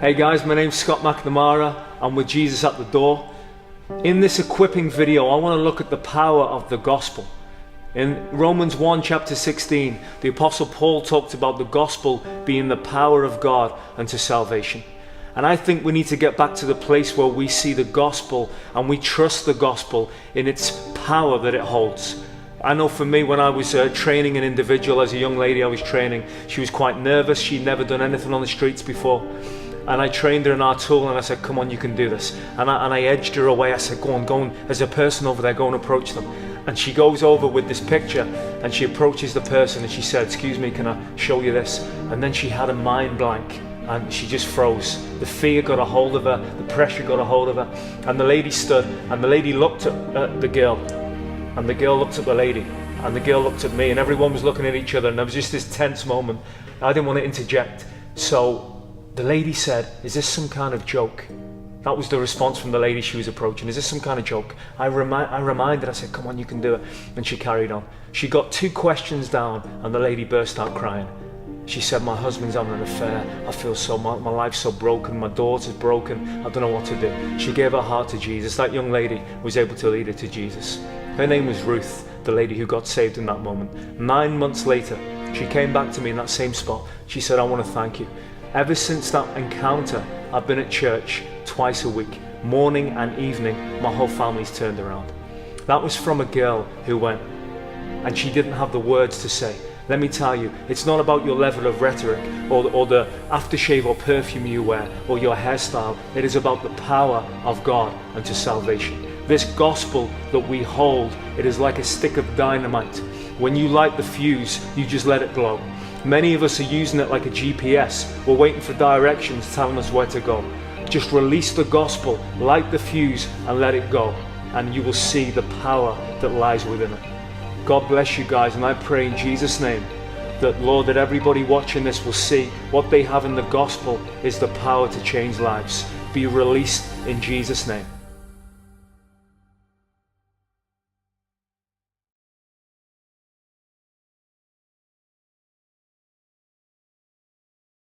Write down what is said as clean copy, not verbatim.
Hey guys, my name's Scott McNamara. I'm with Jesus at the Door. In this equipping video, I want to look at the power of the gospel. In Romans 1 chapter 16, the Apostle Paul talked about the gospel being the power of God unto salvation. And I think we need to get back to the place where we see the gospel and we trust the gospel in its power that it holds. I know for me, when I was training an individual, as a young lady I was training, she was quite nervous. She'd never done anything on the streets before. And I trained her in our tool and I said, come on, you can do this. And I edged her away. I said, go on, there's a person over there, go and approach them. And she goes over with this picture and she approaches the person and she said, excuse me, can I show you this? And then she had a mind blank and she just froze. The fear got a hold of her, the pressure got a hold of her. And the lady stood and the lady looked at the girl and the girl looked at the lady and the girl looked at me and everyone was looking at each other and there was just this tense moment. I didn't want to interject. So the lady said, is this some kind of joke? That was the response from the lady she was approaching. Is this some kind of joke? I reminded, I said, come on, you can do it. And she carried on. She got 2 questions down and the lady burst out crying. She said, my husband's having an affair. I feel so, my life's so broken. My daughter's broken. I don't know what to do. She gave her heart to Jesus. That young lady was able to lead her to Jesus. Her name was Ruth, the lady who got saved in that moment. 9 months later, she came back to me in that same spot. She said, I want to thank you. Ever since that encounter, I've been at church twice a week, morning and evening. My whole family's turned around. That was from a girl who went, and she didn't have the words to say. Let me tell you, it's not about your level of rhetoric or the aftershave or perfume you wear or your hairstyle. It is about the power of God unto salvation. This gospel that we hold, it is like a stick of dynamite. When you light the fuse, you just let it blow. Many of us are using it like a GPS. We're waiting for directions telling us where to go. Just release the gospel, light the fuse and let it go. And you will see the power that lies within it. God bless you guys, and I pray in Jesus' name that, Lord, that everybody watching this will see what they have in the gospel is the power to change lives. Be released in Jesus' name.